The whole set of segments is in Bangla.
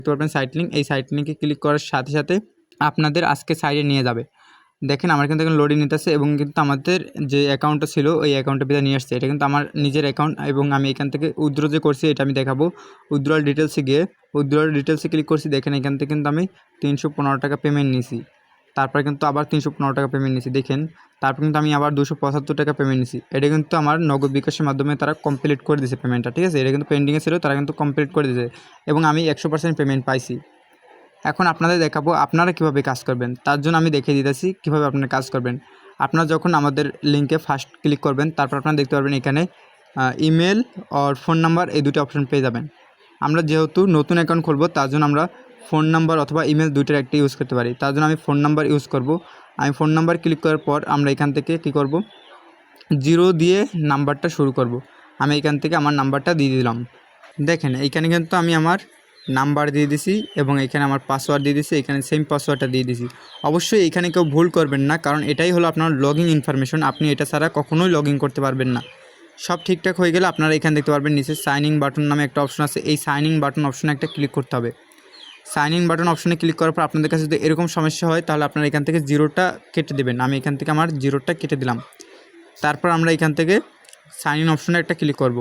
দেখতে পারবেন সাইট লিঙ্ক, এই সাইট লিঙ্কে ক্লিক করার সাথে সাথে আপনাদের আজকে সাইটে নিয়ে যাবে। দেখেন আমার কিন্তু এখন লোডিং নিতেছে এবং কিন্তু আমাদের যে অ্যাকাউন্টটা ছিল ওই অ্যাকাউন্টের ভিতরে নিয়ে আসছে। এটা কিন্তু আমার নিজের অ্যাকাউন্ট এবং আমি এখান থেকে উইথড্র যে করছি এটা আমি দেখাবো। উইথড্রল ডিটেলসে গিয়ে উইথড্রল ডিটেলসে ক্লিক করছি। দেখেন এখান থেকে কিন্তু আমি 315 টাকা পেমেন্ট নিয়েছি, তারপরে কিন্তু আবার 315 টাকা পেমেন্ট নিয়েছি। দেখেন তারপর কিন্তু আমি আবার 275 টাকা পেমেন্ট নিয়েছি। এটা কিন্তু আমার নগদ বিকাশের মাধ্যমে তারা কমপ্লিট করে দিয়েছে পেমেন্টটা, ঠিক আছে। এটা কিন্তু পেন্ডিংয়ে ছিল, তারা কিন্তু কমপ্লিট করে দিয়েছে এবং আমি 100% পেমেন্ট পাইছি। এখন আপনাদের দেখাবো আপনারা কিভাবে কাজ করবেন, তার জন্য আমি দেখিয়ে দিতেছি কীভাবে আপনারা কাজ করবেন। আপনারা যখন আমাদের লিঙ্কে ফার্স্ট ক্লিক করবেন, তারপর আপনারা দেখতে পারবেন এখানে ইমেল আর ফোন নাম্বার এই দুটো অপশন পেয়ে যাবেন। আমরা যেহেতু নতুন অ্যাকাউন্ট খুলবো তার জন্য আমরা ফোন নাম্বার অথবা ইমেল দুইটার একটা ইউজ করতে পারি, তার জন্য আমি ফোন নাম্বার ইউজ করব। আমি ফোন নাম্বার ক্লিক করার পর আমরা এখান থেকে কী করব, 0 দিয়ে নাম্বারটা শুরু করব। আমি এখান থেকে আমার নাম্বারটা দিয়ে দিলাম। দেখেন এইখানে কিন্তু আমি আমার নাম্বার দিয়ে দিছি এবং এখানে আমার পাসওয়ার্ড দিয়ে দিছি, এখানে সেম পাসওয়ার্ডটা দিয়ে দিছি। অবশ্যই এখানে কেউ ভুল করবেন না, কারণ এটাই হলো আপনার লগইন ইনফরমেশন। আপনি এটা ছাড়া কখনোই লগ ইন করতে পারবেন না। সব ঠিকঠাক হয়ে গেলে আপনারা এখানে দেখতে পারবেন নিচে সাইন ইন বাটন নামে একটা অপশন আছে। এই সাইন ইন বাটন অপশনে একটা ক্লিক করতে হবে। সাইন ইন বাটন অপশনে ক্লিক করার পর আপনাদের কাছে যদি এরকম সমস্যা হয় তাহলে আপনারা এখান থেকে 0টা কেটে দেবেন। আমি এখান থেকে আমার 0টা কেটে দিলাম। তারপর আমরা এখান থেকে সাইন ইন অপশনে একটা ক্লিক করব।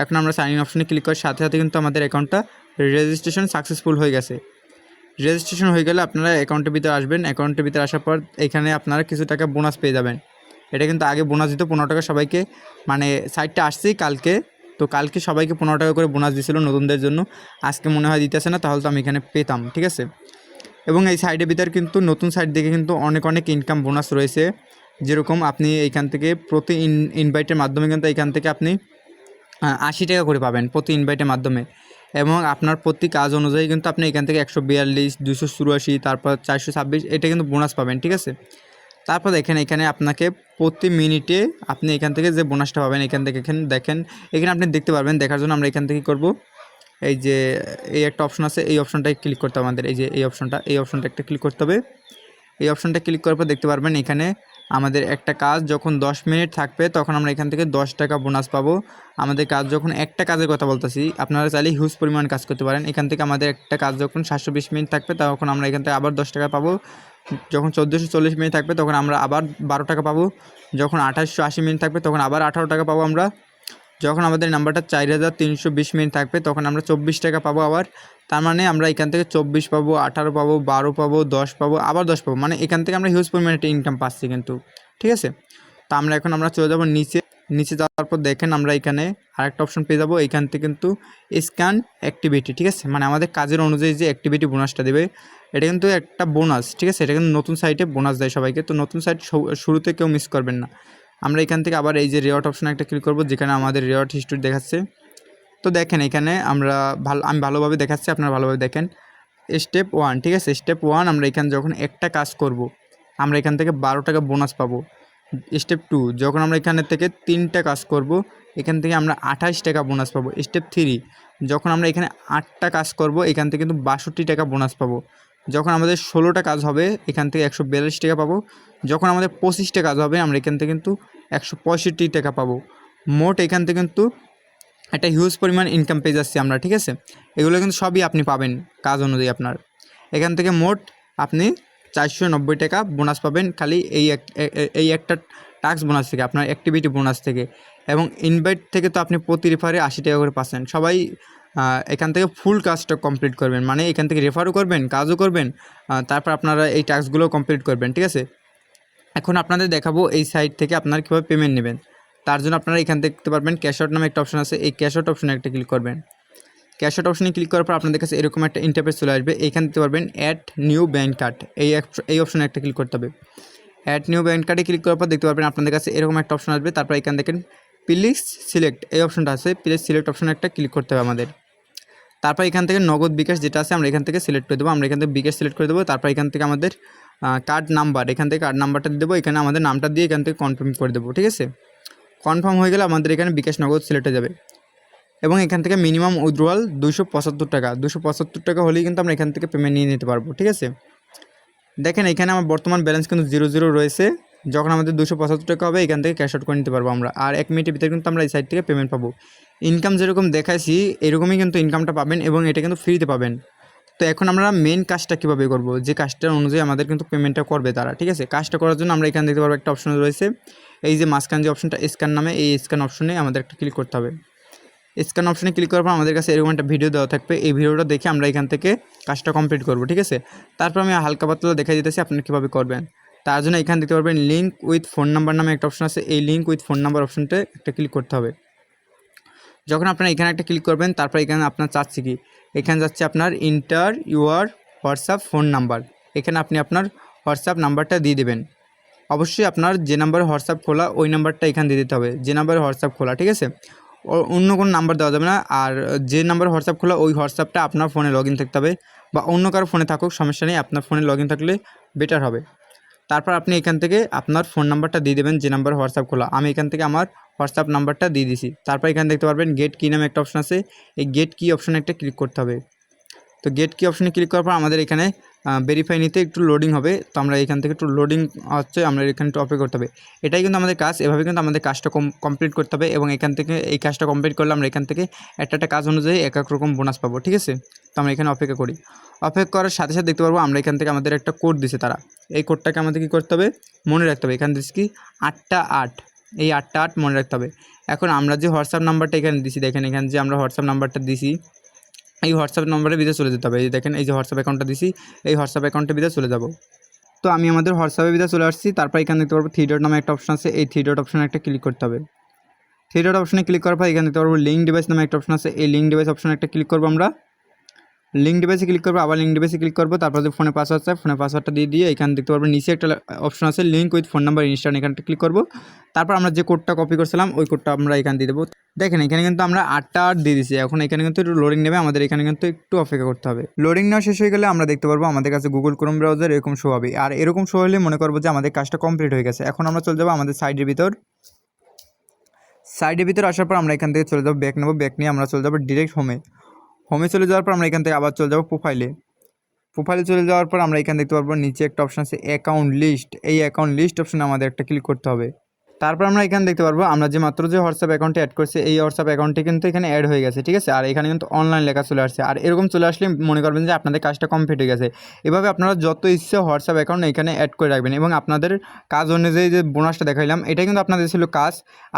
এখন আমরা সাইন ইন অপশনে ক্লিক করার সাথে সাথে কিন্তু আমাদের অ্যাকাউন্টটা রেজিস্ট্রেশন সাকসেসফুল হয়ে গেছে। রেজিস্ট্রেশন হয়ে গেলে আপনারা অ্যাকাউন্টের ভিতরে আসবেন। অ্যাকাউন্টের ভিতরে আসার পর এখানে আপনারা কিছু টাকা বোনাস পেয়ে যাবেন। এটা কিন্তু আগে বোনাস দিত 15 টাকা সবাইকে, মানে সাইটটা আসছেই কালকে, তো কালকে সবাইকে 15 টাকা করে বোনাস দিয়েছিল নতুনদের জন্য। আজকে মনে হয় দিতেছে না, তাহলে তো আমি এখানে পেতাম, ঠিক আছে। এবং এই সাইটের ভিতরে কিন্তু নতুন সাইট দেখে কিন্তু অনেক ইনকাম বোনাস রয়েছে। যেরকম আপনি এইখান থেকে প্রতি ইনভাইটের মাধ্যমে কিন্তু এখান থেকে আপনি 80 টাকা করে পাবেন প্রতি ইনভাইটের মাধ্যমে, এবং আপনার প্রতি কাজ অনুযায়ী কিন্তু আপনি এখান থেকে 142, 284, তারপর 426 এটা কিন্তু বোনাস পাবেন, ঠিক আছে। তারপর দেখেন এখানে আপনাকে প্রতি মিনিটে আপনি এখান থেকে যে বোনাসটা পাবেন এখান থেকে দেখেন এখানে আপনি দেখতে পারবেন। দেখার জন্য আমরা এখান থেকে করব, এই যে এই একটা অপশন আছে, এই অপশনটায় ক্লিক করতে হবে আমাদের। এই যে এই অপশনটা একটা ক্লিক করতে হবে। এই অপশনটা ক্লিক করার পর দেখতে পারবেন এখানে আমাদের একটা কাজ যখন 10 মিনিট থাকবে তখন আমরা এখান থেকে 10 টাকা বোনাস পাবো। আমাদের কাজ যখন একটা কাজের কথা বলতেছি, আপনারা চাইলে হিউজ পরিমাণ কাজ করতে পারেন। এখান থেকে আমাদের একটা কাজ যখন 720 মিনিট থাকবে তখন আমরা এখান থেকে আবার 10 টাকা পাবো। যখন 1440 মিনিট থাকবে তখন আমরা আবার 12 টাকা পাবো। যখন 2880 মিনিট থাকবে তখন আবার 18 টাকা পাবো আমরা। যখন আমাদের নাম্বারটা 4320 মিনিট থাকবে তখন আমরা 24 টাকা পাবো আবার। তার মানে আমরা এখান থেকে 24 পাবো, 18 পাবো, 12 পাবো, 10 পাবো, আবার 10 পাবো। মানে এখান থেকে আমরা হিউজ পরিমাণে একটা ইনকাম পাচ্ছি কিন্তু, ঠিক আছে। তো আমরা চলে যাবো নিচে যাওয়ার পর দেখেন আমরা এখানে আরেকটা অপশন পেয়ে যাবো। এইখান থেকে কিন্তু স্ক্যান অ্যাক্টিভিটি, ঠিক আছে, মানে আমাদের কাজের অনুযায়ী যে অ্যাক্টিভিটি বোনাসটা দেবে এটা কিন্তু একটা বোনাস, ঠিক আছে। এটা কিন্তু নতুন সাইটে বোনাস দেয় সবাইকে, তো নতুন সাইট শুরুতে কেউ মিস করবেন না। আমরা এখান থেকে আবার এই যে রিওয়ার্ড অপশনে একটা ক্লিক করব, যেখানে আমাদের রিওয়ার্ড হিস্ট্রি দেখাচ্ছে। তো দেখেন এখানে আমি ভালোভাবে দেখাচ্ছি, আপনারা ভালোভাবে দেখেন। স্টেপ 1, ঠিক আছে, স্টেপ 1 আমরা এখানে যখন একটা কাজ করব আমরা এখান থেকে 12 টাকা বোনাস পাবো। স্টেপ 2 যখন আমরা এখানে থেকে 3টা কাজ করব এখান থেকে আমরা 28 টাকা বোনাস পাবো। স্টেপ 3 যখন আমরা এখানে 8টা কাজ করব এখান থেকে কিন্তু 62 টাকা বোনাস পাবো। যখন আমাদের 16টা কাজ হবে এখান থেকে 142 টাকা পাবো। যখন আমাদের 25টা কাজ হবে আমরা এখান থেকে কিন্তু 165 টাকা পাবো। মোট এখান থেকে কিন্তু একটা হিউজ পরিমাণ ইনকাম পেয়ে যাচ্ছি আমরা, ঠিক আছে। এগুলো কিন্তু সবই আপনি পাবেন কাজ অনুযায়ী আপনার। এখান থেকে মোট আপনি 490 টাকা বোনাস পাবেন খালি এই একটা টাস্ক বোনাস থেকে, আপনার অ্যাক্টিভিটি বোনাস থেকে। এবং ইনভাইট থেকে তো আপনি প্রতি রেফারে 80 টাকা করে পাচ্ছেন। সবাই এখান থেকে ফুল কাজটা কমপ্লিট করবেন, মানে এখান থেকে রেফারও করবেন, কাজও করবেন, তারপর আপনারা এই টাস্কগুলো কমপ্লিট করবেন, ঠিক আছে। এখন আপনাদের দেখাবো এই সাইট থেকে আপনারা কীভাবে পেমেন্ট নেবেন। তার জন্য আপনারা এখান থেকে দেখতে পারবেন ক্যাশ আউট নামে একটা অপশন আছে, এই ক্যাশ আউট অপশনে একটা ক্লিক করবেন। ক্যাশ আউট অপশনে ক্লিক করার পর আপনাদের কাছে এরকম একটা ইন্টারফেস চলে আসবে। এইখানে দেখতে পারবেন অ্যাড নিউ ব্যাংক কার্ড, এই অপশনে একটা ক্লিক করতে হবে। অ্যাড নিউ ব্যাংক কার্ডে ক্লিক করার পর দেখতে পারবেন আপনাদের কাছে এরকম একটা অপশন আসবে। তারপর এখানে দেখেন প্লিজ সিলেক্ট, এই অপশনটা আছে, প্লিজ সিলেক্ট অপশনে একটা ক্লিক করতে হবে আমাদের। তারপর এখান থেকে নগদ বিকাশ যেটা আছে আমরা এখান থেকে সিলেক্ট করে দেবো। আমরা এখান থেকে বিকাশ সিলেক্ট করে দেবো। তারপর এখান থেকে আমাদের কার্ড নাম্বার, এখান থেকে কার্ড নাম্বারটা দিয়ে দেবো, এখানে আমাদের নামটা দিয়ে এখান থেকে কনফার্ম করে দেবো, ঠিক আছে। কনফার্ম হয়ে গেলে আমাদের এখানে বিকাশ নগদ সিলেক্ট হয়ে যাবে এবং এখান থেকে মিনিমাম উইথড্রয়াল 275 টাকা। 275 টাকা হলেই কিন্তু আমরা এখান থেকে পেমেন্ট নিয়ে নিতে পারবো, ঠিক আছে। দেখেন এখানে আমার বর্তমান ব্যালেন্স কিন্তু 00 রয়েছে। যখন আমাদের 275 টাকা হবে এখান থেকে ক্যাশ আউট করে নিতে পারবো আমরা, আর 1 মিনিটের ভিতরে কিন্তু আমরা এই সাইট থেকে পেমেন্ট পাবো। ইনকাম যেরকম দেখাইছি এরকমই কিন্তু ইনকামটা পাবেন এবং এটা কিন্তু ফ্রিতে পাবেন। তো এখন আমরা মেন কাজটা কীভাবে করব, যে কাজটার অনুযায়ী আমাদের কিন্তু পেমেন্টটা করবে তারা, ঠিক আছে। কাজটা করার জন্য আমরা এখানে দেখতে পারবো একটা অপশন রয়েছে, এই যে মাঝখান যে অপশনটা স্ক্যান নামে, এই স্ক্যান অপশনে আমাদের একটা ক্লিক করতে হবে। স্ক্যান অপশনে ক্লিক করার পর আমাদের কাছে এরকম একটা ভিডিও দেওয়া থাকবে, এই ভিডিওটা দেখে আমরা এখান থেকে কাজটা কমপ্লিট করব, ঠিক আছে। তারপর আমি হালকা পাতলা দেখাই দিতেছি আপনি কীভাবে করবেন। তার জন্য এখানে দেখতে পারবেন লিঙ্ক উইথ ফোন নাম্বার নামে একটা অপশন আছে, এই লিঙ্ক উইথ ফোন নাম্বার অপশনটা একটা ক্লিক করতে হবে। যখন আপনারা এখানে একটা ক্লিক করবেন, তারপর এখানে আপনার চাচ্ছে কি, এখানে যাচ্ছে আপনার inter your WhatsApp phone number, এখানে আপনি আপনার হোয়াটসঅ্যাপ নাম্বারটা দিয়ে দেবেন। অবশ্যই আপনার যে নাম্বারে হোয়াটসঅ্যাপ খোলা ওই নাম্বারটা এখানে দিয়ে দিতে হবে, যে নাম্বারে হোয়াটসঅ্যাপ খোলা, ঠিক আছে। অন্য কোনো নাম্বার দেওয়া যাবে না। আর যে নাম্বারে হোয়াটসঅ্যাপ খোলা ওই হোয়াটসঅ্যাপটা আপনার ফোনে লগ ইন থাকতে হবে, বা অন্য কারো ফোনে থাকুক সমস্যা নেই, আপনার ফোনে লগ ইন থাকলে বেটার হবে। তারপর আপনি এখান থেকে আপনার ফোন নাম্বারটা দিয়ে দেবেন যে নাম্বারে হোয়াটসঅ্যাপ খোলা। আমি এখান থেকে আমার হোয়াটসঅ্যাপ নাম্বারটা দিয়ে দিছি। তারপর এখানে দেখতে পারবেন গেট কি নামে একটা অপশন আছে, এই গেট কি অপশনে একটা ক্লিক করতে হবে। তো গেট কি অপশনে ক্লিক করার পর আমাদের এখানে ভেরিফাই নিতে একটু লোডিং হবে, তো আমরা এখান থেকে একটু লোডিং হচ্ছে, আমরা এখানে একটু অপেক্ষা করতে হবে। এটাই কিন্তু আমাদের কাজ, এভাবে কিন্তু আমাদের কাজটা কমপ্লিট করতে হবে, এবং এখান থেকে এই কাজটা কমপ্লিট করলে আমরা এখান থেকে একটা কাজ অনুযায়ী এক এক রকম বোনাস পাবো, ঠিক আছে। তো আমরা এখানে অপেক্ষা করি। অপেক্ষা করার সাথে সাথে দেখতে পারবো আমরা এখান থেকে আমাদের একটা কোড দিছে তারা, এই কোডটাকে আমাদের কী করতে হবে, মনে রাখতে হবে। এখানে দিচ্ছি কি 8টা 8, এই 8টা 8 মনে রাখতে হবে। এখন আমরা যে হোয়াটসঅ্যাপ নাম্বারটা এখানে দিছি, দেখেন এখানে যে আমরা হোয়াটসঅ্যাপ নাম্বারটা দিছি, এই হোয়াটসঅ্যাপ নম্বরের ভিতরে চলে যেতে হবে। এই দেখেন এই যে হোয়াটসঅ্যাপ অ্যাকাউন্টটা দিছি, এই হোয়াটসঅ্যাপ অ্যাকাউন্টের ভিতরে চলে যাব। তো আমি আমাদের হোয়াটসঅ্যাপের ভিতরে চলে আসছি। তারপর এখানে দেখতে পারবো 3 ডট নামে একটা অপশন আছে, এই 3 ডট অপশনে একটা ক্লিক করতে হবে। 3 ডট অপশনে ক্লিক করার পর এখানে দেখতে পারবো লিঙ্ক ডিভাইস নামে একটা অপশন আছে, এই লিঙ্ক ডিভাইস অপশনে একটা ক্লিক করবো আমরা। লিঙ্ক ডিভাইসে ক্লিক করবো, আবার লিঙ্ক ডিভাইসে ক্লিক করবো। তারপর যে ফোনে পাসওয়ার্ড আছে, ফোনের পাসওয়ার্ডটা দিয়ে এখানে দেখতে পারবো নিচে একটা অপশন আছে link with phone number instant, এখানটা ক্লিক করবো। তারপর আমরা যে কোডটা কপি করছিলাম ওই কোডটা আমরা এখানে দিয়ে দেবো। দেখেন এখানে কিন্তু আমরা 8টা 8 দিয়ে দিচ্ছি। এখন এখানে কিন্তু একটু লোডিং নেবে, আমাদের এখানে কিন্তু একটু অপেক্ষা করতে হবে। লোডিং নেওয়া শেষ হয়ে গেলে আমরা দেখতে পারবো আমাদের কাছে গুগল ক্রোম ব্রাউজার এরকম শো হবে, আর এরকম শো হলে মনে করবো যে আমাদের কাজটা কমপ্লিট হয়ে গেছে। এখন আমরা চলে যাবো আমাদের সাইডের ভিতর। সাইডের ভিতর আসার পর আমরা এখান থেকে চলে যাবো ব্যাক নেবো, ব্যাক নিয়ে আমরা চলে যাবো ডিরেক্ট হোমে চলে যাওয়ার পর আমরা এখান থেকে আবার চলে যাবো প্রোফাইলে চলে যাওয়ার পর আমরা এখানে দেখতে পারবো নিচে একটা অপশন আছে অ্যাকাউন্ট লিস্ট, এই অ্যাকাউন্ট লিস্ট অপশনে আমাদের একটা ক্লিক করতে হবে। তারপর আমরা এখানে দেখতে পারবো আমরা যে মাত্র যে হোয়াটসঅ্যাপ অ্যাকাউন্টে অ্যাড করছি এই হোয়াটসঅ্যাপ অ্যাকাউন্টে কিন্তু এখানে অ্যাড হয়ে গেছে, ঠিক আছে। আর এখানে কিন্তু অনলাইন লেখা চলে আসছে, আর এরকম চলে আসলে মনে করবেন যে আপনাদের কাজটা কমপ্লিট হয়ে গেছে। এভাবে আপনারা যত ইচ্ছে হোয়াটসঅ্যাপ অ্যাকাউন্ট এখানে অ্যাড করে রাখবেন, এবং আপনাদের কাজ অনুযায়ী যে বোনাসটা দেখাইলাম এটাই কিন্তু আপনাদের ছিল কাজ,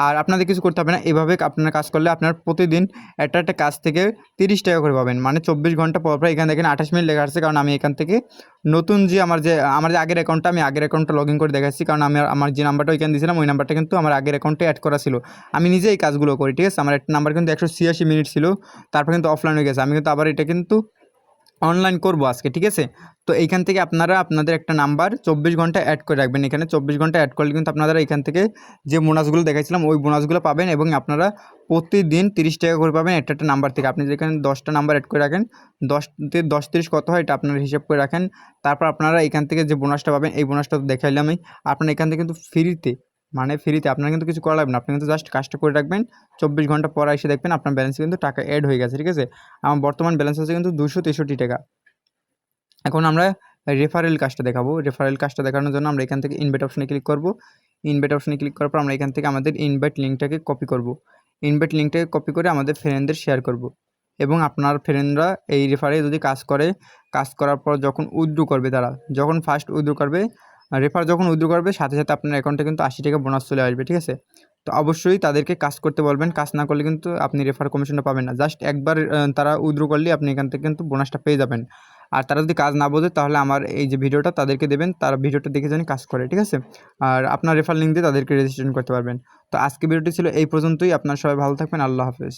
আর আপনাদের কিছু করতে হবে না। এভাবে আপনারা কাজ করলে আপনার প্রতিদিন একটা কাজ থেকে 30 টাকা করে পাবেন, মানে 24 ঘন্টা পর এখানে দেখেন 28 মিনিট লেখা আসছে, কারণ আমি এখান থেকে নতুন যে আমার যে আগের অ্যাকাউন্টটা আমি আগের অ্যাকাউন্টটা লগ ইন করে দেখাচ্ছি, কারণ আমি আমার যে নাম্বারটা ওইখানে দিয়েছিলাম ওই নাম্বারটা কিন্তু আমার আগের অ্যাকাউন্টে অ্যাড করা ছিল। আমি নিজে এই কাজগুলো করি, ঠিক আছে। আমার একটা নাম্বার কিন্তু 186 মিনিট ছিল, তারপর কিন্তু অফলাইন হয়ে গেছে। আমি কিন্তু আবার এটা কিন্তু অনলাইন করবো আজকে, ঠিক আছে। তো এইখান থেকে আপনারা আপনাদের একটা নাম্বার 24 ঘন্টা অ্যাড করে রাখবেন। এখানে 24 ঘন্টা অ্যাড করলে কিন্তু আপনারা এখান থেকে যে বোনাসগুলো দেখাইছিলাম ওই বোনাসগুলো পাবেন, এবং আপনারা প্রতিদিন 30 টাকা করে পাবেন একটা নাম্বার থেকে। আপনি যেখানে 10টা নাম্বার অ্যাড করে রাখেন, 10 30 কত হয় এটা আপনারা হিসাব করে রাখেন। তারপর আপনারা এখান থেকে যে বোনাসটা পাবেন এই বোনাসটা দেখাইলাম আমি, আপনারা এখান থেকে কিন্তু ফ্রিতে আপনারা কিন্তু কিছু করা লাগবে না। আপনি কিন্তু জাস্ট কাজটা করে রাখবেন, 24 ঘন্টা পর এসে দেখবেন আপনার ব্যালেন্সে কিন্তু টাকা অ্যাড হয়ে গেছে, ঠিক আছে। আমার বর্তমান ব্যালেন্স আছে কিন্তু 263 টাকা। এখন আমরা রেফারেল কাজটা দেখাবো। রেফারেল কাজটা দেখানোর জন্য আমরা এখান থেকে ইনভাইট অপশনে ক্লিক করব। ইনভাইট অপশনে ক্লিক করার পর আমরা এখান থেকে আমাদের ইনভাইট লিঙ্কটাকে কপি করব। ইনভাইট লিঙ্কটাকে কপি করে আমাদের ফ্রেন্ডদের শেয়ার করব, এবং আপনার ফ্রেন্ডরা এই রেফারে যদি কাজ করার পর যখন উইথড্র করবে, তারা যখন ফার্স্ট উইথড্র করবে, রেফার যখন উইথড্র করবে সাথে সাথে আপনার অ্যাকাউন্টে কিন্তু 80 টাকা বোনাস চলে আসবে, ঠিক আছে। তো অবশ্যই তাদেরকে কাজ করতে বলবেন, কাজ না করলে কিন্তু আপনি রেফার কমিশনটা পাবেন না। জাস্ট একবার তারা উইথড্র করলে আপনি এখান থেকে কিন্তু বোনাসটা পেয়ে যাবেন। আর তারা যদি কাজ না বোঝে তাহলে আমার এই যে ভিডিওটা তাদেরকে দেবেন, তারা ভিডিওটা দেখে যেন কাজ করে, ঠিক আছে। আর আপনার রেফার লিঙ্ক দিয়ে তাদেরকে রেজিস্ট্রেশন করতে পারবেন। তো আজকে ভিডিওটি ছিল এই পর্যন্তই। আপনারা সবাই ভালো থাকবেন। আল্লাহ হাফেজ।